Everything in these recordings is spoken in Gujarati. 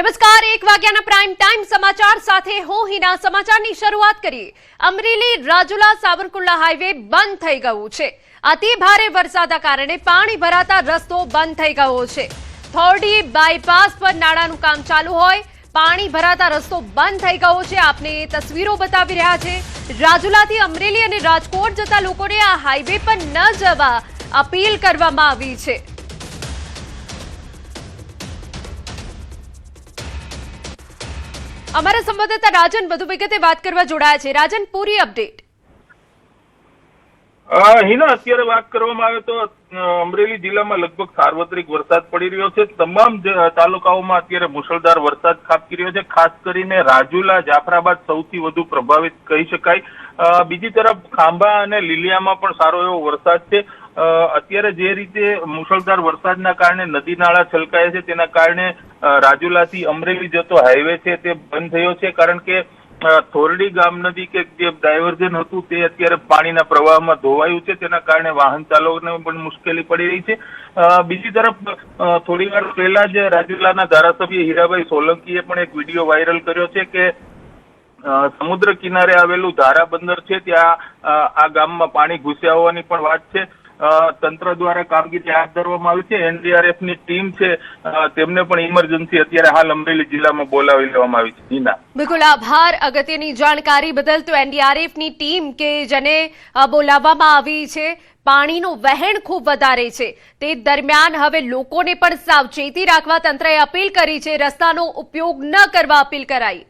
નમસ્કાર, 1 વાગ્યાના પ્રાઇમ ટાઈમ સમાચાર સાથે હું હિના. સમાચારની શરૂઆત કરીએ. અમરેલી રાજુલા સાવરકુંડલા હાઈવે બંધ થઈ ગયું છે. અતિ ભારે વરસાદના કારણે પાણી ભરાતા રસ્તો બંધ થઈ ગયો છે. થોરડી બાયપાસ પર નાળાનું કામ ચાલુ હોય, પાણી ભરાતા રસ્તો બંધ થઈ ગયો છે. આપને તસવીરો બતાવી રહ્યા છે. રાજુલાથી અમરેલી અને રાજકોટ જતા લોકોને આ હાઈવે પર ન જવા અપીલ કરવામાં આવી છે. અમારા સંવાદદાતા રાજન વધુ વિગતે વાત કરવા જોડાયા છે. રાજન, પૂરી અપડેટ. હિના, અત્યારે વાત કરવામાં આવે તો અમરેલી જિલ્લામાં લગભગ સાર્વત્રિક વરસાદ પડી રહ્યો છે. તમામ તાલુકાઓમાં અત્યારે મુશળધાર વરસાદ ખાબકી રહ્યો છે. ખાસ કરીને રાજુલા, જાફરાબાદ સૌથી વધુ પ્રભાવિત કહી શકાય. બીજી તરફ ખાંભા અને લીલિયામાં પણ સારો એવો વરસાદ છે. અત્યારે જે રીતે મુશળધાર વરસાદના કારણે નદી નાળા છલકાયા છે, તેના કારણે રાજુલાથી અમરેલી જતો હાઈવે છે તે બંધ થયો છે. કારણ કે થોરડી ગામ નદી કે જે ડાયવર્ઝન હતું તે અત્યારે પાણીના પ્રવાહમાં ધોવાયું છે. તેના કારણે વાહન ચાલકોને પણ મુશ્કેલી પડી રહી છે. બીજી તરફ થોડી વાર પહેલા જ રાજુલાના ધારાસભ્ય હીરાભાઈ સોલંકીએ પણ એક વિડીયો વાયરલ કર્યો છે કે સમુદ્ર કિનારે આવેલું ધારા બંદર છે, ત્યાં આ ગામમાં પાણી ઘૂસ્યા હોવાની પણ વાત છે. તંત્ર દ્વારા કામગીરી હાથ ધરવામાં આવી છે. એનડીઆરએફ ની ટીમ છે, તેમને પણ ઇમરજન્સી અત્યારે હાલ અમરેલી જિલ્લામાં બોલાવી લેવામાં આવી છે. હિના, બિલકુલ આભાર અગત્યની જાણકારી બદલ. તો એનડીઆરએફ ની ટીમ કે જેને બોલાવવામાં આવી છે, પાણીનું વહેણ ખૂબ વધારે છે, તે દરમિયાન હવે લોકોને પણ સાવચેતી રાખવા તંત્રએ અપીલ કરી છે. રસ્તાનો ઉપયોગ ન કરવા અપીલ કરાઈ.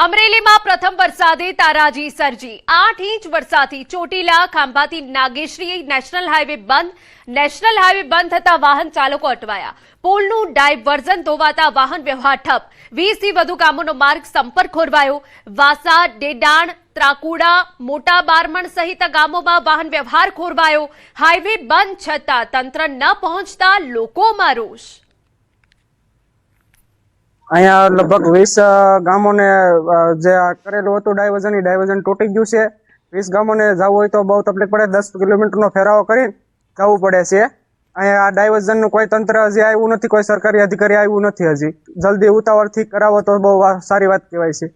અમરેલીમાં પ્રથમ વરસાદે તારાજી સર્જી. 8 ઇંચ વરસાદથી ચોટીલા, ખાંભાથી નાગેશ્રી નેશનલ હાઈવે બંધ. નેશનલ હાઈવે બંધ થતા વાહન ચાલકો અટવાયા. પુલનું ડાયવર્ઝન ધોવાતા વાહન વ્યવહાર ઠપ. 20 થી વધુ ગામોનો માર્ગ સંપર્ક ખોરવાયો. વાસા, ડેડાણ, ત્રાકુડા, મોટા બારમણ સહિત ગામોમાં વાહન વ્યવહાર ખોરવાયો. હાઈવે બંધ છતાં તંત્ર ન પહોંચતા લોકોમાં રોષ. અહીંયા લગભગ 20 ગામોને જે કરેલું હતું ડાયવર્ઝન તૂટી ગયું છે. 20 ગામોને જવું હોય તો બહુ તકલીફ પડે. 10 કિલોમીટરનો ફેરાવો કરી જવું પડે છે. અહીંયા આ ડાયવર્ઝનનું કોઈ તંત્ર હજી આવ્યું નથી, કોઈ સરકારી અધિકારી આવ્યું નથી. હજી જલ્દી ઉતાવળથી કરાવો તો બહુ સારી વાત કહેવાય છે.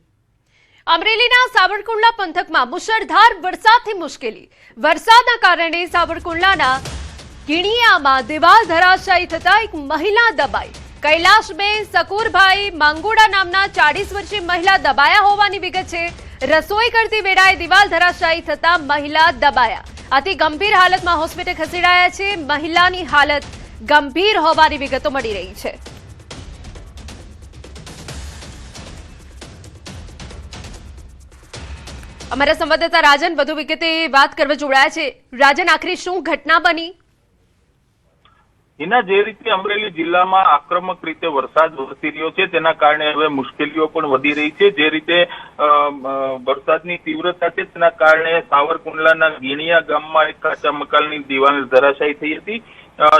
અમરેલીના સાવરકુંડલા પંથકમાં મુશળધાર વરસાદથી મુશ્કેલી. વરસાદના કારણે સાવરકુંડલાના ગીણિયામાં દિવાલ ધરાશાયી થતા એક મહિલા દબાઈ. કૈલાશબેન શકુરભાઈ માંગુડા નામના 40 વર્ષીય મહિલા દબાયા હોવાની વિગત છે. રસોઈ કરતી વેળાએ દિવાલ ધરાશાયી થતા મહિલા દબાયા. અતિ ગંભીર હાલતમાં હોસ્પિટલ ખસેડાયા છે. મહિલાની હાલત ગંભીર હોવાની વિગતો મળી રહી છે. અમારા સંવાદદાતા રાજન વધુ વિગતે વાત કરવા જોડાયા છે. રાજન, આખરે શું ઘટના બની? એના જે રીતે અમરેલી જિલ્લામાં આક્રમક રીતે વરસાદ વરસી રહ્યો છે, તેના કારણે હવે મુશ્કેલીઓ પણ વધી રહી છે. જે રીતે વરસાદની તીવ્રતા છે, તેના કારણે સાવરકુંડલાના ગીણિયા ગામમાં એક કાચા મકાનની દિવાલ ધરાશાયી થઈ હતી,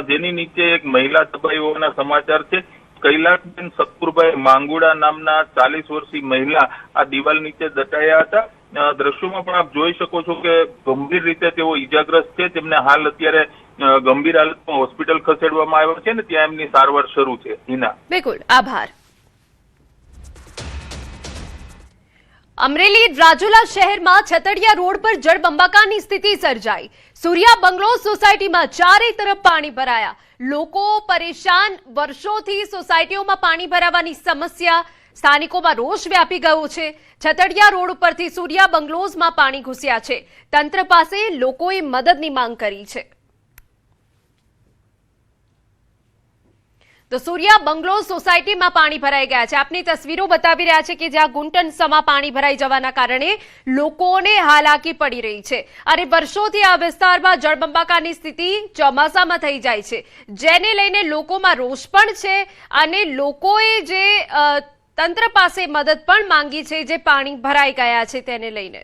જેની નીચે એક મહિલા દબાઈ હોવાના સમાચાર છે. કૈલાશબેન શકુરભાઈ માંગુડા નામના 40 વર્ષીય મહિલા આ દિવાલ નીચે દટાયા હતા. દ્રશ્યોમાં પણ આપ જોઈ શકો છો કે ગંભીર રીતે તેઓ ઈજાગ્રસ્ત છે. તેમને હાલ અત્યારે ગંભીર હાલતમાં હોસ્પિટલ ખસેડવામાં આવ્યા છે ને ત્યાં એમની સારવાર શરૂ છે. હિના, બિલકુલ આભાર. અમરેલી રાજુલા શહેરમાં છતડિયા રોડ પર જળબંબાકારની સ્થિતિ સર્જાઈ. સૂર્યા બંગલો સોસાયટીમાં ચારે તરફ પાણી ભરાયા. લોકો પરેશાન. વર્ષોથી સોસાયટીઓમાં પાણી ભરાવાની સમસ્યા. સ્થાનિકોમાં રોષ વ્યાપી ગયો છે. છતડિયા રોડ ઉપરથી સૂર્યા બંગલોઝમાં પાણી ઘૂસ્યા છે. તંત્ર પાસે લોકોએ મદદની માંગ કરી છે. તો સૂર્યા બંગલો સોસાયટીમાં પાણી ભરાઈ ગયા છે. આપની તસવીરો બતાવી રહ્યા છે કે જ્યાં ગુંટન સમા પાણી ભરાઈ જવાના કારણે લોકોને હાલાકી પડી રહી છે. અને વર્ષોથી આ વિસ્તારમાં જળબંબાકારની સ્થિતિ ચોમાસામાં થઈ જાય છે, જેને લઈને લોકોમાં રોષ પણ છે. અને લોકોએ જે તંત્ર પાસે મદદ પણ માંગી છે, જે પાણી ભરાઈ ગયા છે તેને લઈને.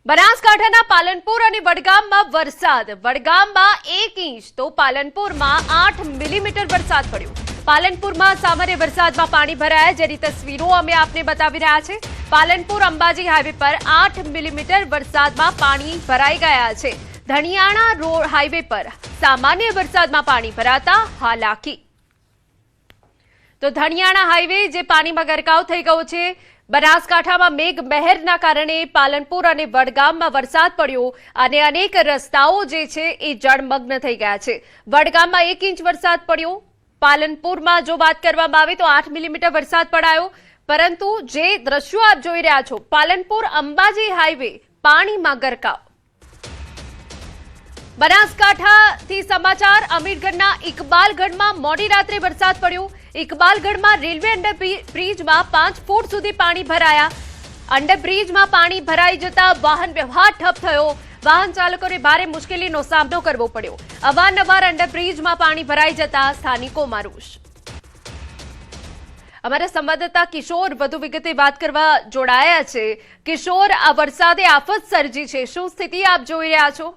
બનાસકાંઠાના પાલનપુર અને વડગામમાં વરસાદ. વડગામમાં 1 ઇંચ તો પાલનપુરમાં 8 મિલીમીટર વરસાદ પડ્યો. પાલનપુરમાં સામાન્ય વરસાદમાં પાણી ભરાયા, જેની તસવીરો અમે આપને બતાવી રહ્યા છે. પાલનપુર અંબાજી હાઈવે પર 8 મિલીમીટર વરસાદમાં પાણી ભરાઈ ગયા છે. ધણિયાણા રોડ હાઈવે પર સામાન્ય વરસાદમાં પાણી ભરાતા હાલાકી. તો ધણિયાણા હાઈવે જે પાણીમાં ગરકાવ થઈ ગયો છે. બનાસકાંઠામાં મેઘ મહેરના કારણે પાલનપુર અને વડગામમાં વરસાદ પડ્યો અને અનેક રસ્તાઓ જે છે એ જળમગ્ન થઈ ગયા છે. વડગામમાં 1 ઇંચ વરસાદ પડ્યો. પાલનપુરમાં જો વાત કરવામાં આવે તો 8 મિલીમીટર વરસાદ પડાયો. પરંતુ જે દ્રશ્યો આપ જોઈ રહ્યા છો, પાલનપુર અંબાજી હાઈવે પાણીમાં ગરકાવ. બનાસકાંઠાથી સમાચાર. અમીરગઢના ઇકબાલગઢમાં મોડી રાત્રે વરસાદ પડ્યો. ઇકબાલગઢમાં રેલવે અંડરબ્રિજમાં 5 ફૂટ સુધી પાણી ભરાયા. અંડરબ્રિજમાં પાણી ભરાઈ જતા વાહન વ્યવહાર ઠપ થયો. વાહન ચાલકોને ભારે મુશ્કેલીનો સામનો કરવો પડ્યો. અવારનવાર અંડરબ્રિજમાં પાણી ભરાઈ જતા સ્થાનિકોમાં રોષ. અમારા સંવાદદાતા કિશોર વધુ વિગતે વાત કરવા જોડાયા છે. કિશોર, આ વરસાદે આફત સર્જી છે, શું સ્થિતિ આપ જોઈ રહ્યા છો?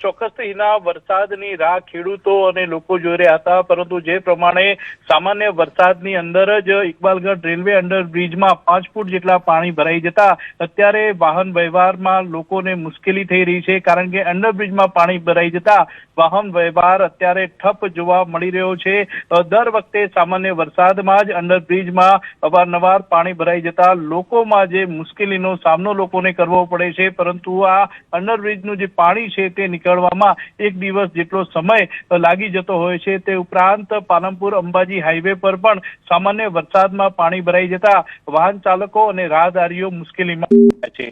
ચોક્કસથી હિના, વરસાદની રાહ ખેડૂતો અને લોકો જોઈ રહ્યા હતા, પરંતુ જે પ્રમાણે સામાન્ય વરસાદની અંદર જ ઇકબાલગઢ રેલવે અંડરબ્રિજમાં 5 ફૂટ જેટલા પાણી ભરાઈ જતા અત્યારે વાહન વ્યવહારમાં લોકોને મુશ્કેલી થઈ રહી છે. કારણ કે અંડરબ્રિજમાં પાણી ભરાઈ જતા વાહન વ્યવહાર અત્યારે ઠપ જોવા મળી રહ્યો છે. દર વખતે સામાન્ય વરસાદમાં જ અંડરબ્રિજમાં અવારનવાર પાણી ભરાઈ જતા લોકોમાં જે મુશ્કેલીનો સામનો લોકોને કરવો પડે છે. પરંતુ આ અંડરબ્રિજનું જે પાણી છે તે નીકળવામાં 1 દિવસ જેટલો સમય લાગી જતો હોય છે. તે ઉપરાંત પાલનપુર અંબાજી હાઈવે પર પણ સામાન્ય વરસાદમાં પાણી ભરાઈ જતા વાહન ચાલકો અને રાહદારીઓ મુશ્કેલીમાં છે.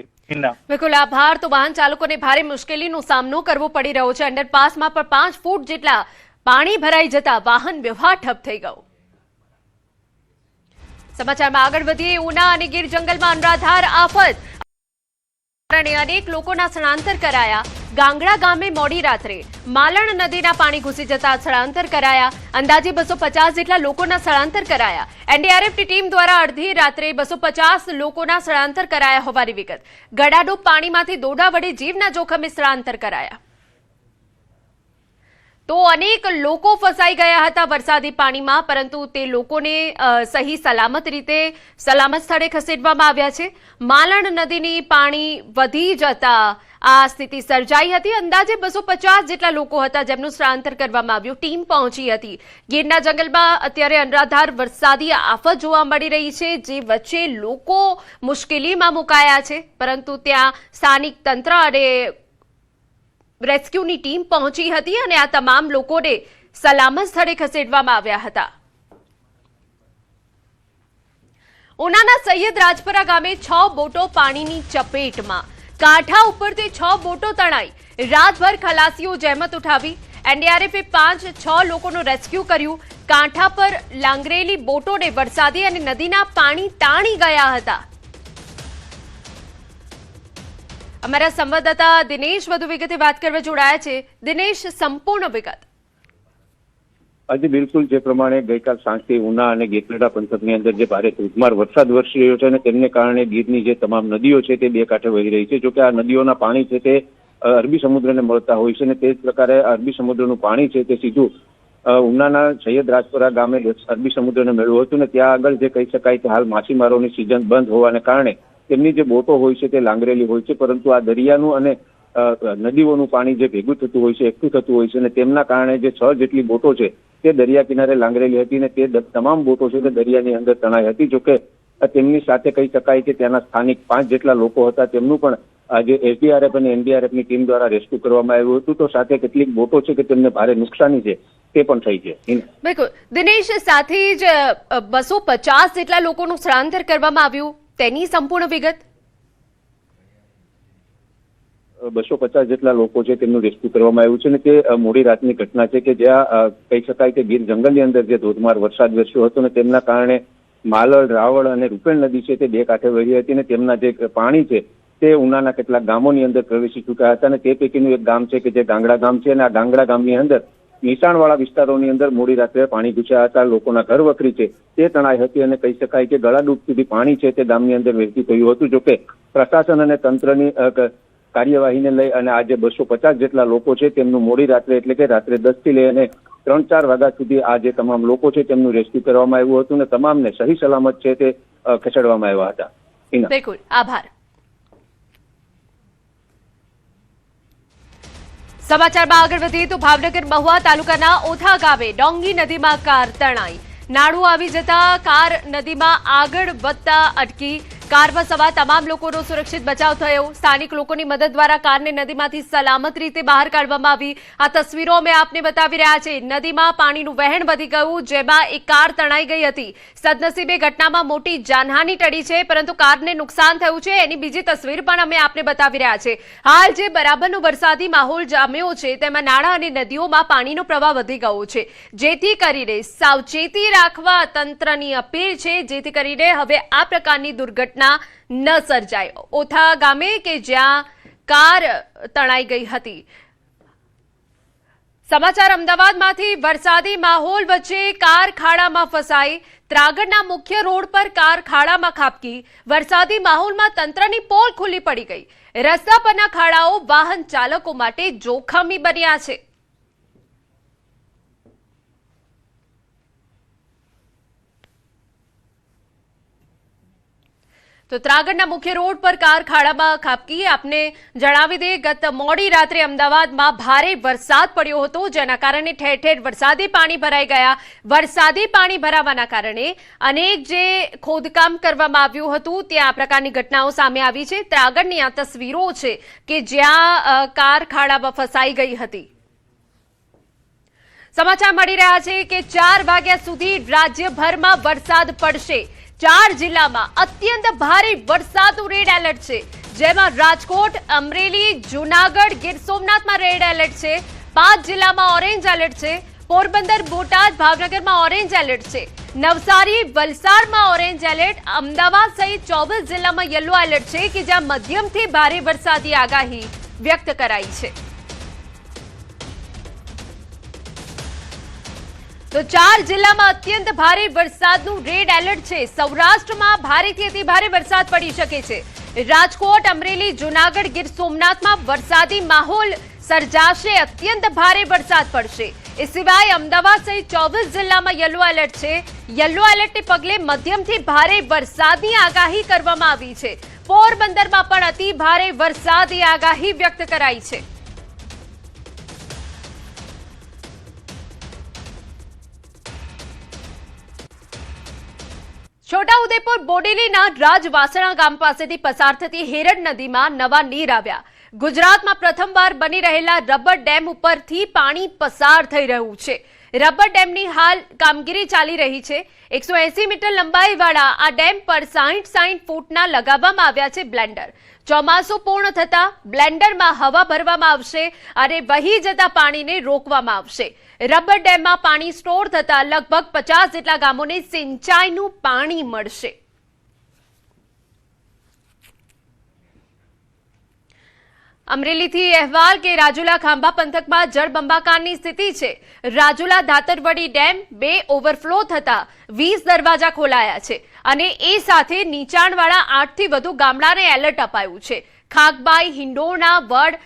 બિલકુલ આભાર. તો વાહન ચાલકોને ભારે મુશ્કેલીનો સામનો કરવો પડી રહ્યો છે. અંડરપાસમાં પણ 5 ફૂટ જેટલા પાણી ભરાઈ જતા વાહન વ્યવહાર ઠપ થઈ ગયો. સમાચારમાં આગળ વધીએ. ઉના અને ગીર જંગલમાં અનરાધાર આફત. અનેક લોકોના સ્થળાંતર કરાયા. ગાંગડા ગામે મોડી રાત્રે માલણ નદીના પાણી ઘૂસી જતા સ્થળાંતર કરાયા. અંદાજે 250 જેટલા લોકોના સ્થળાંતર કરાયા. એનડીઆરએફની ટીમ દ્વારા અડધી રાત્રે 250 લોકોના સ્થળાંતર કરાયા હોવાની વિગત. ગડાડૂબ પાણીમાંથી દોરડા વડે જીવના જોખમે સ્થળાંતર કરાયા. તો અનેક લોકો ફસાઈ ગયા હતા વરસાદી પાણીમાં, પરંતુ તે લોકોને સહી સલામત રીતે સલામત સ્થળે ખસેડવામાં આવ્યા છે. માલણ નદીની પાણી વધી જતા આ સ્થિતિ સર્જાઈ હતી. અંદાજે 250 જેટલા લોકો હતા જેમનું સ્થળાંતર કરવામાં આવ્યું. ટીમ પહોંચી હતી. ગીરના જંગલમાં અત્યારે અનરાધાર વરસાદી આફત જોવા મળી રહી છે, જે વચ્ચે લોકો મુશ્કેલીમાં મુકાયા છે. પરંતુ ત્યાં સ્થાનિક તંત્ર અને રેસ્ક્યુની ટીમ પહોંચી હતી અને આ તમામ લોકોને સલામત સ્થળે ખસેડવામાં આવ્યા હતા. ઉનાના સૈયદ રાજપરા ગામે 6 બોટો પાણીની ચપેટમાં. કાંઠા ઉપરથી 6 બોટો તણાઈ. રાતભર ખલાસીઓ જહેમત ઉઠાવી. એનડીઆરએફે 5-6 લોકોનું રેસ્ક્યુ કર્યું. કાંઠા પર લાંગરેલી બોટોને વરસાદી અને નદીના પાણી તાણી ગયા હતા. અમારા સંવાદદાતા દિનેશ વધુ વિગતે વાત કરવા જોડાયા છે. દિનેશ, સંપૂર્ણ વિગત. આજે બિલકુલ જે પ્રમાણે ગઈકાલ સાંજથી ઉના અને ગીરગઢડા પંથકની અંદર જે ભારે ધોધમાર વરસાદ વરસી રહ્યો છે અને તેમને કારણે ગીરની જે તમામ નદીઓ છે તે બે કાંઠે વહી રહી છે. જોકે આ નદીઓના પાણી છે તે અરબી સમુદ્રને મળતા હોય છે અને તે જ પ્રકારે અરબી સમુદ્રનું પાણી છે તે સીધું ઉનાના સૈયદ રાજપરા ગામે અરબી સમુદ્રને મળ્યું હતું. ને ત્યાં આગળ જે કહી શકાય કે હાલ માછીમારોની સિઝન બંધ હોવાને કારણે તેમની જે બોટો હોય છે તે લાંગરેલી હોય છે. પરંતુ આ દરિયાનું અને નદીઓનું પાણી જે ભેગું થતું હોય છે, એકઠું થતું હોય છે, અને તેમના કારણે જે 6 જેટલી બોટો છે તે દરિયા કિનારે લાંગરેલી હતી અને તે તમામ બોટો છે તે દરિયાની અંદર તણાઈ હતી. જોકે તેમની સાથે કહી શકાય કે ત્યાંના સ્થાનિક 5 જેટલા લોકો હતા તેમનું પણ આજે એસડીઆરએફ અને એનડીઆરએફની ટીમ દ્વારા રેસ્ક્યુ કરવામાં આવ્યું હતું. તો સાથે કેટલીક બોટો છે કે તેમને ભારે નુકસાની છે તે પણ થઈ છે. બિલકુલ દિનેશ, સાથે જ 250 જેટલા લોકોનું સ્થળાંતર કરવામાં આવ્યું, તેની સંપૂર્ણ વિગત. 250 જેટલા લોકો છે તેમનું રેસ્ક્યુ કરવામાં આવ્યું છે અને તે મોડી રાતની ઘટના છે કે જ્યાં કહી શકાય કે ગીર જંગલની અંદર જે ધોધમાર વરસાદ વરસ્યો હતો અને તેમના કારણે માલણ, રાવળ અને રૂપેણ નદી છે તે બે કાંઠે વહી હતી અને તેમના જે પાણી છે તે ઉનાના કેટલાક ગામોની અંદર પ્રવેશી ચૂક્યા હતા. અને તે પૈકીનું એક ગામ છે કે જે ગાંગડા ગામ છે અને આ ગાંગડા ગામની અંદર નીચાણવાળા વિસ્તારોની અંદર મોડી રાત્રે પાણી ઘૂસ્યા હતા. લોકોના ઘર વખરી છે તે તણાઈ હતી અને કહી શકાય કે ગળાડૂબ સુધી પાણી છે તે ગામની અંદર વહેતું થયું હતું. જોકે પ્રશાસન અને તંત્રની કાર્યવાહીને લઈ અને આજે 250 જેટલા લોકો છે તેમનું મોડી રાત્રે એટલે કે રાત્રે 10 થી લઈ અને 3-4 વાગ્યા સુધી આ જે તમામ લોકો છે તેમનું રેસ્ક્યુ કરવામાં આવ્યું હતું અને તમામને સહી સલામત છે તે ખસેડવામાં આવ્યા હતા. બિલકુલ આભાર. સમાચારમાં આગળ વધીએ તો ભાવનગર મહુવા તાલુકાના ઓથા ગામે ડોંગી નદીમાં કાર તણાઈ. નાળું આવી જતા કાર નદીમાં આગળ વધતા અટકી. કારમાં સવાર તમામ લોકોનો સુરક્ષિત બચાવ થયો. સ્થાનિક લોકોની મદદ દ્વારા કારને નદીમાંથી સલામત રીતે બહાર કાઢવામાં આવી. આ તસવીરો અમે આપને બતાવી રહ્યા છે. નદીમાં પાણીનું વહેણ વધી ગયું, જેમાં એક કાર તણાઈ ગઈ હતી. સદનસીબે ઘટનામાં મોટી જાનહાની ટળી છે, પરંતુ કારને નુકસાન થયું છે. એની બીજી તસવીર પણ અમે આપને બતાવી રહ્યા છે. હાલ જે બરાબરનો વરસાદી માહોલ જામ્યો છે, તેમાં નાળા અને નદીઓમાં પાણીનો પ્રવાહ વધી ગયો છે, જેથી કરીને સાવચેતી રાખવા તંત્રની અપીલ છે, જેથી કરીને હવે આ પ્રકારની દુર્ઘટના ન સર્જાય. ઓથા ગામે કે જ્યાં કાર તણાઈ ગઈ હતી. સમાચાર અમદાવાદમાંથી. વરસાદી માહોલ વચ્ચે કાર ખાડામાં ફસાઈ. ત્રાગડના મુખ્ય રોડ પર કાર ખાડામાં ખાબકી. વરસાદી માહોલમાં તંત્રની પોલ ખુલ્લી પડી ગઈ. રસ્તા પરના ખાડાઓ વાહન ચાલકો માટે જોખમી બન્યા છે. તો ત્રાગડના મુખ્ય રોડ પર કાર ખાડામાં ખાબકી. આપને જણાવી દે, ગત મોડી રાત્રે અમદાવાદમાં ભારે વરસાદ પડ્યો હતો, જેના કારણે ઠેર ઠેર વરસાદી પાણી ભરાઈ ગયા. વરસાદી પાણી ભરાવાના કારણે અનેક જે ખોદકામ કરવામાં આવ્યું હતું, ત્યાં આ પ્રકારની ઘટનાઓ સામે આવી છે. ત્રાગડની આ તસવીરો છે કે જ્યાં કાર ખાડામાં ફસાઈ ગઈ હતી. સમાચાર મળી રહ્યા છે કે 4 વાગ્યા સુધી રાજ્યભરમાં વરસાદ પડશે. 4 જિલ્લામાં અત્યંત ભારે વરસાદનું રેડ એલર્ટ છે, જેમાં રાજકોટ, અમરેલી, જૂનાગઢ, ગીર સોમનાથમાં રેડ એલર્ટ છે. 5 જિલ્લામાં ઓરેન્જ એલર્ટ છે. પોરબંદર, બોટાદ, ભાવનગરમાં ઓરેન્જ એલર્ટ છે. નવસારી, વલસાડમાં ઓરેન્જ એલર્ટ. અમદાવાદ સહિત 24 જિલ્લામાં યલો એલર્ટ છે, કે જ્યાં મધ્યમથી ભારે વરસાદી આગાહી વ્યક્ત કરાઈ છે. તો 4 જિલ્લામાં અત્યંત ભારે વરસાદનું રેડ એલર્ટ છે. સૌરાષ્ટ્રમાં ભારેથી અતિ ભારે વરસાદ પડી શકે છે. રાજકોટ, અમરેલી, જૂનાગઢ, ગીર સોમનાથમાં વરસાદી માહોલ સર્જાશે. અત્યંત ભારે વરસાદ પડશે. એ સિવાય અમદાવાદ સહિત 24 જિલ્લામાં યલો એલર્ટ છે. યલો એલર્ટને પગલે મધ્યમથી ભારે વરસાદની આગાહી કરવામાં આવી છે. પોરબંદરમાં પણ અતિ ભારે વરસાદની આગાહી વ્યક્ત કરાઈ છે. છોટાઉદેપુર બોડેલીના રાજવાસણા ગામ પાસેથી પસાર થતી હેરણ નદીમાં નવા નીર આવ્યા. ગુજરાતમાં પ્રથમવાર બની રહેલા રબર ડેમ ઉપરથી પાણી પસાર થઈ રહ્યું છે. રબર ડેમની હાલ કામગીરી ચાલી રહી છે. 180 મીટર લંબાઈવાળા આ ડેમ પર 60 ફૂટના લગાવવામાં આવ્યા છે બ્લેન્ડર. ચોમાસું પૂર્ણ થતા બ્લેન્ડરમાં હવા ભરવામાં આવશે અને વહી જતા પાણીને રોકવામાં આવશે. રબર ડેમમાં પાણી સ્ટોર થતા લગભગ 50 જેટલા ગામોને સિંચાઈનું પાણી મળશે. અમરેલીથી અહેવાલ કે રાજુલા ખાંભા પંથકમાં જળબંબાકારની સ્થિતિ છે. રાજુલા ધાતરવડી ડેમ 2 ઓવરફ્લો થતા 20 દરવાજા ખોલાયા છે અને એ સાથે નીચાણવાળા 8 થી વધુ ગામડાને એલર્ટ અપાયું છે. ખાકબાઈ, હિંડોરણા, વડ,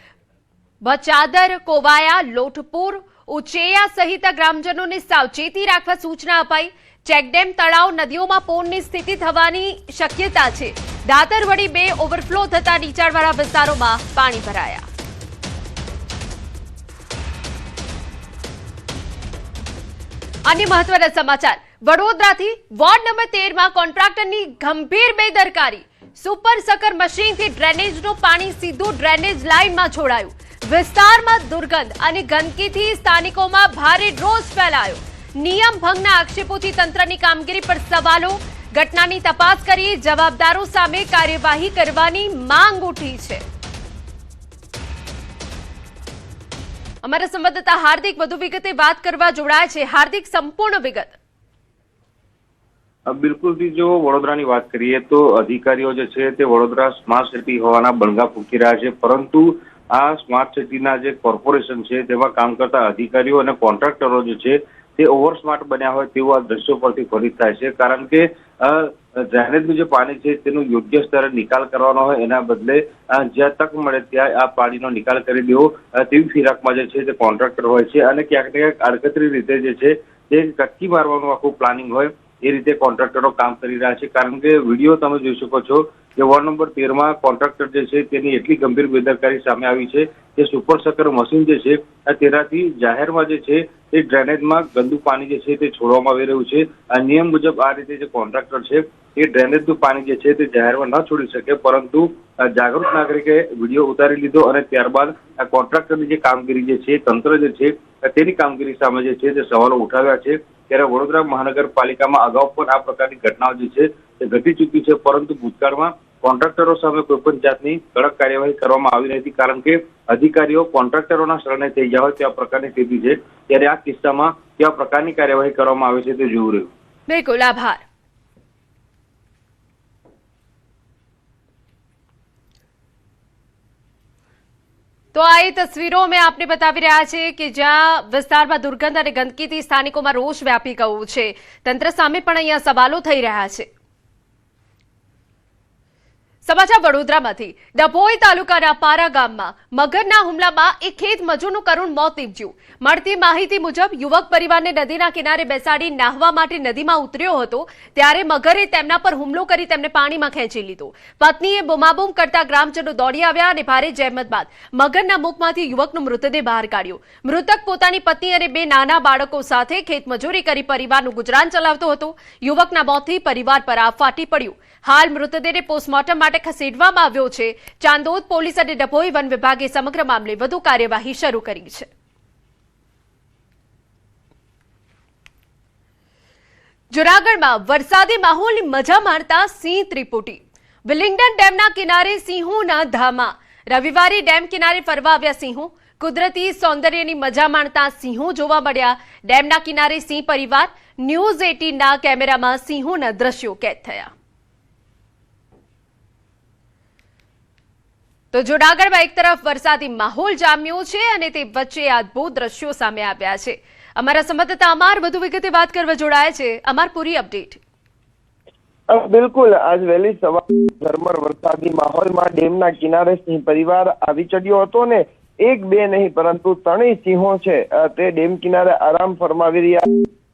બચાદર, કોવાયા, લોટપુર, ઉચેયા સહિત ગ્રામજનોને સાવચેતી રાખવા સૂચના અપાઈ. ચેકડેમ, તળાવ, નદીઓમાં પૂરની સ્થિતિ થવાની શક્યતા છે. દાતરવડી 2 ઓવરફ્લો થતા નીચાણવાળા વિસ્તારોમાં પાણી ભરાયા. અન્ય મહત્વના સમાચાર. વડોદરાથી વોર્ડ નંબર 13માં કોન્ટ્રાક્ટરની ગંભીર બેદરકારી. સુપર સકર મશીનથી ડ્રેનેજનું પાણી સીધું ડ્રેનેજ લાઇનમાં છોડાયું. વિસ્તારમાં દુર્ગંધ અને ગંદકીથી સ્થાનિકોમાં ભારે રોષ ફેલાયો. નિયમ ભંગના આક્ષેપોથી તંત્રની કામગીરી પર સવાલો. ઘટનાની તપાસ કરી જવાબદારો સામે કાર્યવાહી કરવાની માંગ ઉઠી છે. અમારા સંવાદદાતા હાર્દિક વધુ વિગતે વાત કરવા જોડાયા છે. હાર્દિક, સંપૂર્ણ વિગત. બિલકુલ, જો વડોદરાની વાત કરીએ તો અધિકારીઓ જે છે તે વડોદરા સ્માર્ટ સિટી હોવાના બણગા ફૂંકી રહ્યા છે, પરંતુ આ સ્માર્ટ સિટીના જે કોર્પોરેશન છે તેમાં કામ કરતા અધિકારીઓ અને કોન્ટ્રાક્ટરો જે છે તે ઓવર સ્માર્ટ બન્યા હોય તેવું આ દ્રશ્યો પરથી ફલિત થાય છે. કારણ કે ડ્રેનેજનું જે પાણી છે તેનું યોગ્ય સ્તરે નિકાલ કરવાનો હોય, એના બદલે જ્યાં તક મળે ત્યાં આ પાણીનો નિકાલ કરી દેવો તેવી ફિરાકમાં જે છે તે કોન્ટ્રાક્ટર હોય છે. અને ક્યાંક ને ક્યાંક આડકતરી રીતે જે છે તે કટકી મારવાનું આખું પ્લાનિંગ હોય એ રીતે કોન્ટ્રાક્ટરો કામ કરી રહ્યા છે. કારણ કે વિડીયો તમે જોઈ શકો છો જે વોર્ડ નંબર 13માં કોન્ટ્રાક્ટર જે છે તેની એટલી ગંભીર બેદરકારી સામે આવી છે કે સુપર સકર મશીન જે છે તેનાથી જાહેરમાં જે છે તે ડ્રેનેજમાં ગંદુ પાણી જે છે તે છોડવામાં આવી રહ્યું છે. આ નિયમ મુજબ આ રીતે જે કોન્ટ્રાક્ટર છે એ ડ્રેનેજનું પાણી જે છે તે જાહેરમાં ન છોડી શકે, પરંતુ જાગૃત નાગરિકે વિડીયો ઉતારી લીધો અને ત્યારબાદ આ કોન્ટ્રાક્ટરની જે કામગીરી જે છે, તંત્ર જે છે તેની કામગીરી સામે જે છે તે સવાલો ઉઠાવ્યા છે. ત્યારે વડોદરા મહાનગરપાલિકામાં અગાઉ પણ આ પ્રકારની ઘટનાઓ જે છે તે ઘટી ચૂકી છે, પરંતુ ભૂતકાળમાં કોન્ટ્રાક્ટરો સામે કોઈ પણ જાતની કડક કાર્યવાહી કરવામાં આવી નથી, કારણ કે અધિકારીઓ કોન્ટ્રાક્ટરોના શરણે થઈ ગયા હોય તેવા પ્રકારની સ્થિતિ છે. ત્યારે આ કિસ્સામાં કેવા પ્રકારની કાર્યવાહી કરવામાં આવે છે તે જોવું રહ્યું. બિલકુલ, આભાર. તો આ એ તસવીરો અમે આપને બતાવી રહ્યા છે કે જ્યાં વિસ્તારમાં દુર્ગંધ અને ગંદકીથી સ્થાનિકોમાં રોષ વ્યાપી ગયો છે. તંત્ર સામે પણ અહીંયા સવાલો થઈ રહ્યા છે. સમાચાર વડોદરામાંથી. ડભોઈ તાલુકાના પારા ગામમાં મગરના હુમલામાં એક ખેત મજૂરનું કરુણ મોત નીપજ્યું. મળતી માહિતી મુજબ યુવક પરિવારને નદીના કિનારે બેસાડી નાહવા માટે નદીમાં ઉતર્યો હતો, ત્યારે મગરે તેમના પર હુમલો કરી તેમને પાણીમાં ખેંચી લીધો. પત્નીએ બૂમાબૂમ કરતા ગ્રામજનો દોડી આવ્યા અને ભારે જહેમત બાદ મગરના મુખમાંથી યુવકનો મૃતદેહ બહાર કાઢ્યો. મૃતક પોતાની પત્ની અને 2 નાના બાળકો સાથે ખેતમજૂરી કરી પરિવારનું ગુજરાન ચલાવતો હતો. યુવકના મોતથી પરિવાર પર આફ ફાટી પડ્યું. હાલ મૃતદેહને પોસ્ટમોર્ટમ માટે ખસેડવામાં આવ્યો છે. ચાંદોદ પોલીસ અને ડભોઈ વન વિભાગે સમગ્ર મામલે વધુ કાર્યવાહી શરૂ કરી છે. જૂનાગઢમાં વરસાદી માહોલની મજા માણતા સિંહ ત્રિપુટી. વિલિંગડન ડેમના કિનારે સિંહોના ધામા. રવિવારે ડેમ કિનારે ફરવા આવ્યા સિંહો. કુદરતી સૌંદર્યની મજા માણતા સિંહો જોવા મળ્યા. ડેમના કિનારે સિંહ પરિવાર. ન્યૂઝ 18ના કેમેરામાં સિંહોના દ્રશ્યો કેદ થયા. તો જૂનાગઢમાં એક તરફ વરસાદી માહોલ જામ્યો છે અને તે વચ્ચે અદભુત દ્રશ્યો સામે આવ્યા છે. અમારા સંવાદદાતા અમાર વધુ વિગતે વાત કરવા જોડાયા છે. અમાર પૂરી અપડેટ. બિલકુલ, આજ વહેલી સવારે ઝરમર વરસાદી માહોલમાં ડેમના કિનારે સિંહ પરિવાર આવી ચડ્યો હતો ને 1-2 નહીં પરંતુ 3 સિંહો છે તે ડેમ કિનારે આરામ ફરમાવી રહ્યા.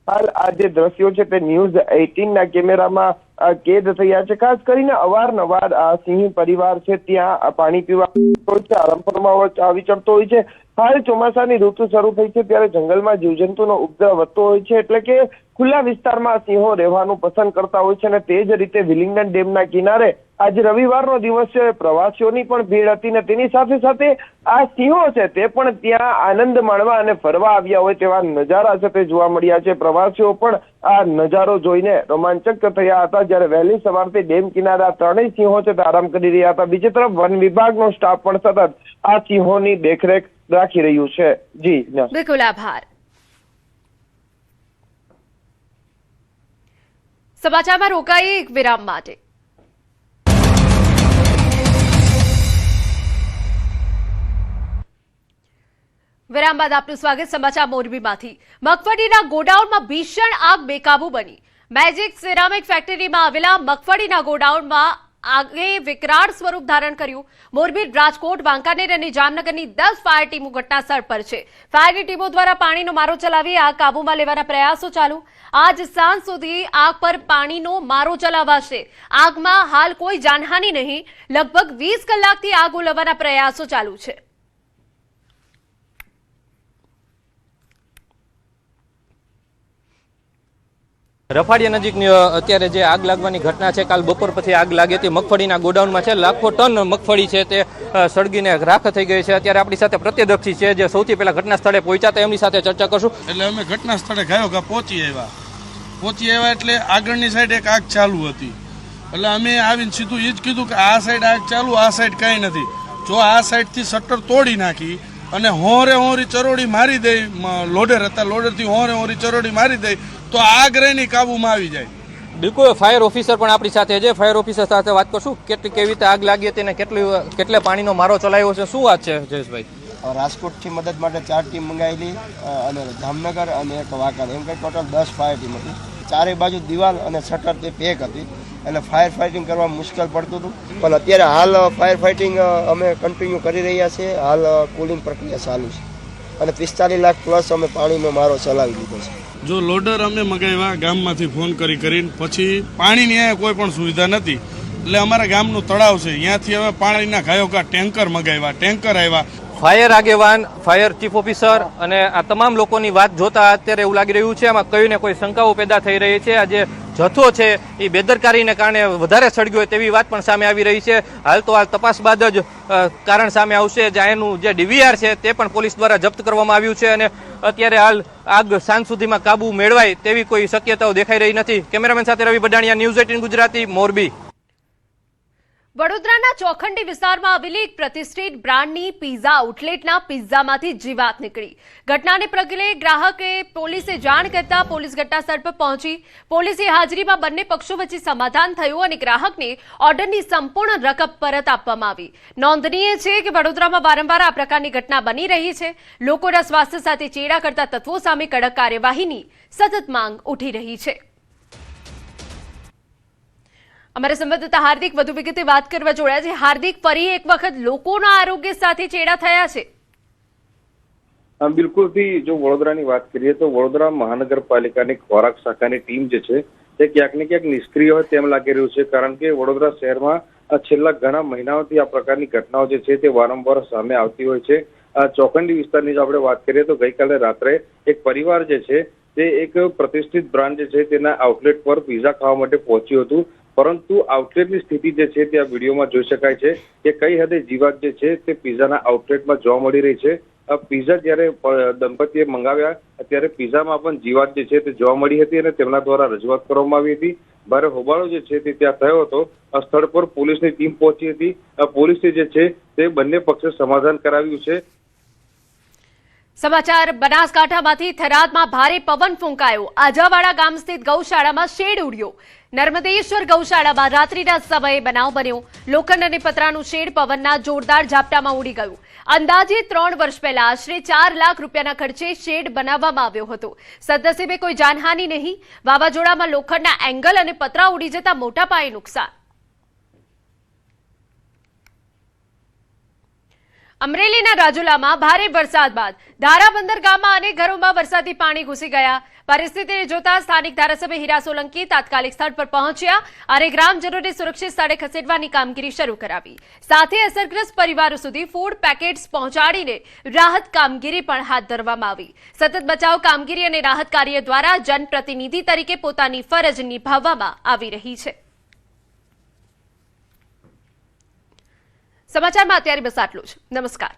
હાલ આ જે દ્રશ્યો છે તે ન્યૂઝ 18ના કેમેરામાં કેદ થયા છે. ખાસ કરીને અવારનવાર આ સિંહ પરિવાર છે ત્યાં પાણી પીવા હોય છે, આરામ ફરમાવા આવી ચડતો હોય છે. હાલ ચોમાસાની ઋતુ શરૂ થઈ છે ત્યારે જંગલમાં જીવજંતુનો ઉપદ્રવ વધતો હોય છે, એટલે કે ખુલ્લા વિસ્તારમાં સિંહો રહેવાનું પસંદ કરતા હોય છે. અને તે જ રીતે વિલિંગડન ડેમના કિનારે આજે રવિવારનો દિવસ છે, પ્રવાસીઓની પણ ભીડ હતી ને તેની સાથે સાથે આ સિંહો છે તે પણ ત્યાં આનંદ માણવા અને ફરવા આવ્યા હોય તેવા નજારા છે તે જોવા મળ્યા છે. પ્રવાસીઓ પણ આ નજારો જોઈને રોમાંચક થયા હતા. જ્યારે વહેલી સવારથી ડેમ કિનારે આ 3 સિંહો છે તે આરામ કરી રહ્યા હતા. બીજી તરફ વન વિભાગનો સ્ટાફ પણ સતત આ સિંહોની દેખરેખ રાખી રહ્યું છે. જી બિલકુલ, આભાર. સમાચારમાં રોકાઈએ એક વિરામ માટે. વિરામ બાદ આપનું સ્વાગત. સમાચાર મોરબીમાંથી. મગફળીના ગોડાઉનમાં ભીષણ આગ બેકાબુ બની. મેજિક સિરામિક ફેક્ટરીમાં આવેલા મગફળીના ગોડાઉનમાં આગે વિકરાળ સ્વરૂપ ધારણ કર્યું. મોરબી, રાજકોટ, વાંકાનેર અને જામનગરની 10 ફાયર ટીમો ઘટનાસ્થળ પર છે. ફાયરની ટીમો દ્વારા પાણીનો મારો ચલાવી આગ કાબૂમાં લેવાના પ્રયાસો ચાલુ. આજ સાંજ સુધી આગ પર પાણીનો મારો ચલાવાશે. આગમાં હાલ કોઈ જાનહાનિ નહીં. લગભગ 20 કલાકથી આગ ઓલવવાના પ્રયાસો ચાલુ છે. રફાડિયા નજીકની અત્યારે જે આગ લાગવાની ઘટના છે, કાલ બપોર પછી આગ લાગી હતી મગફળીના ગોડાઉનમાં છે. લાખો ટન મગફળી છે તે સળગીને રાખ થઈ ગઈ છે. અત્યારે આપણી સાથે પ્રત્યદર્શી છે જે સૌથી પહેલા ઘટના સ્થળે પહોંચ્યા હતા, એમની સાથે ચર્ચા કરશું. એટલે અમે ઘટના સ્થળે ગાયો પહોંચી આવ્યા એટલે આગળની સાઈડ એક આગ ચાલુ હતી. એટલે અમે આવીને સીધું એ જ કીધું કે આ સાઈડ આગ ચાલુ, આ સાઈડ કાંઈ નથી. જો આ સાઈડથી શટર તોડી નાખી અને હોરી ચરોડી મારી દે, લોડર હતા, લોડરથી હોરી ચરોડી મારી દે તો આગ રહીને કાબુમાં આવી જાય. બિલકુલ, ફાયર ઓફિસર પણ આપણી સાથે છે. ફાયર ઓફિસર સાથે વાત કરશું. કેવી રીતે આગ લાગી હતી અને કેટલે પાણીનો મારો ચલાવ્યો છે, શું વાત છે જયેશભાઈ? રાજકોટથી મદદ માટે 4 ટીમ મંગાવેલી અને જામનગર અને એક વાંકાનેર, એમ કંઈ ટોટલ 10 ફાયર ટીમ હતી. ચારે બાજુ દિવાલ અને શટર તે પેક હતી એટલે ફાયર ફાઇટિંગ કરવા મુશ્કેલ પડતું હતું. પણ અત્યારે હાલ ફાયર ફાઇટિંગ અમે કન્ટિન્યુ કરી રહ્યા છીએ. હાલ કુલિંગ પ્રક્રિયા ચાલુ છે અને 45 લાખ પ્લસ અમે પાણીનો મારો ચલાવી લીધો છે. જો લોડર અમે મગાવ્યા ગામમાંથી ફોન કરીને, પછી પાણીની અહીંયા કોઈ પણ સુવિધા નથી. એટલે અમારા ગામનું તળાવ છે ત્યાંથી હવે પાણીના ઘાયોઘા ટેન્કર મગાવ્યા, ટેન્કર આવ્યા. ફાયર આગેવાન, ફાયર ચીફ ઓફિસર અને આ તમામ લોકોની વાત જોતા અત્યારે એવું લાગી રહ્યું છે આમાં કઈ ને કોઈ શંકાઓ પેદા થઈ રહી છે. આ જે જથ્થો છે એ બેદરકારીને કારણે વધારે સળગ્યો હોય તેવી વાત પણ સામે આવી રહી છે. હાલ તો હાલ તપાસ બાદ જ કારણ સામે આવશે. એનું જે ડીવીઆર છે તે પણ પોલીસ દ્વારા જપ્ત કરવામાં આવ્યું છે અને અત્યારે હાલ આગ સાંજ સુધીમાં કાબુ મેળવાય તેવી કોઈ શક્યતાઓ દેખાઈ રહી નથી. કેમેરામેન સાથે રવિ બડાણિયા, ન્યૂઝ 18 ગુજરાતી, મોરબી. વડોદરાના ચોખંડી વિસ્તારમાં આવેલી એક પ્રતિષ્ઠિત બ્રાન્ડની પીઝા આઉટલેટના પીઝામાંથી જીવાત નીકળી. ઘટનાને પગલે ગ્રાહકે પોલીસે જાણ કરતા પોલીસ ઘટનાસ્થળ પર પહોંચી. પોલીસની હાજરીમાં બંને પક્ષો વચ્ચે સમાધાન થયું અને ગ્રાહકને ઓર્ડરની સંપૂર્ણ રકમ પરત આપવામાં આવી. નોંધનીય છે કે વડોદરામાં વારંવાર આ પ્રકારની ઘટના બની રહી છે. લોકોના સ્વાસ્થ્ય સાથે ચેડા કરતા તત્વો સામે કડક કાર્યવાહીની સતત માંગ ઉઠી રહી છે. અમારા સંવાદદાતા હાર્દિક વધુ વિગતે વાત કરવા જોડાયા છે. હાર્દિક, ફરી એક વખત લોકોના આરોગ્ય સાથે ચેડા થયા છે. બિલકુલથી જો વડોદરાની વાત કરીએ તો વડોદરા મહાનગરપાલિકાની ખોરાક શાખાની ટીમ જે છે તે ક્યાંક ને ક્યાંક નિષ્ક્રિય હોય તેમ લાગી રહ્યું છે. કારણ કે વડોદરા શહેરમાં છેલ્લા ઘણા મહિનાઓથી આ પ્રકારની ઘટનાઓ જે છે તે વારંવાર સામે આવતી હોય છે. ચોખંડી વિસ્તારની જો આપણે વાત કરીએ તો ગઈકાલે રાત્રે એક પરિવાર જે છે તે એક પ્રતિષ્ઠિત બ્રાન્ડ જે છે તેના આઉટલેટ પર પીઝા ખાવા માટે પહોંચ્યું હતું. પરંતુ આઉટલેટની સ્થિતિ જે છે તે આ વિડીયોમાં જોઈ શકાય છે કે કઈ હદે જીવાત જે છે તે પીઝાના આઉટલેટમાં જોવા મળી રહી છે. પીઝા જ્યારે દંપતીએ મંગાવ્યા ત્યારે પીઝામાં પણ જીવાત જે છે તે જોવા મળી હતી અને તેમના દ્વારા રજૂઆત કરવામાં આવી હતી. ભારે હોબાળો જે છે તે ત્યાં થયો હતો. સ્થળ પર પોલીસની ટીમ પહોંચી હતી. પોલીસે જે છે તે બંને પક્ષે સમાધાન કરાવ્યું છે. સમાચાર બનાસકાંઠામાંથી થરાદમાં ભારે પવન ફૂંકાયો. આજાવાડા ગામ સ્થિત ગૌશાળામાં શેડ ઉડ્યો. નર્મદેશ્વર ગૌશાળામાં રાત્રિના સમયે બનાવ બન્યો. લોખંડ અને પતરાનું શેડ પવનના જોરદાર ઝાપટામાં ઉડી ગયું. અંદાજે 3 વર્ષ પહેલા આશરે 4 લાખ રૂપિયાના ખર્ચે શેડ બનાવવામાં આવ્યો હતો. સદનસીબે કોઈ જાનહાનિ નહીં. વાવાઝોડામાં લોખંડના એંગલ અને પતરા ઉડી જતા મોટા પાયે નુકસાન. અમરેલીના રાજુલામાં ભારે વરસાદ બાદ ધારાબંદર ગામમાં અનેક ઘરોમાં વરસાદી પાણી ઘૂસી ગયા. પરિસ્થિતિને જોતા સ્થાનિક ધારાસભ્ય હીરા સોલંકી તાત્કાલિક સ્થળ પર પહોંચ્યા અને ગ્રામજનોને સુરક્ષિત સ્થળે ખસેડવાની કામગીરી શરૂ કરાવી. સાથે અસરગ્રસ્ત પરિવારો સુધી ફૂડ પેકેટ્સ પહોંચાડીને રાહત કામગીરી પણ હાથ ધરવામાં આવી. સતત બચાવ કામગીરી અને રાહત કાર્ય દ્વારા જનપ્રતિનિધિ તરીકે પોતાની ફરજ નિભાવવામાં આવી રહી છે. સમાચારમાં અત્યારે બસ આટલું જ. નમસ્કાર.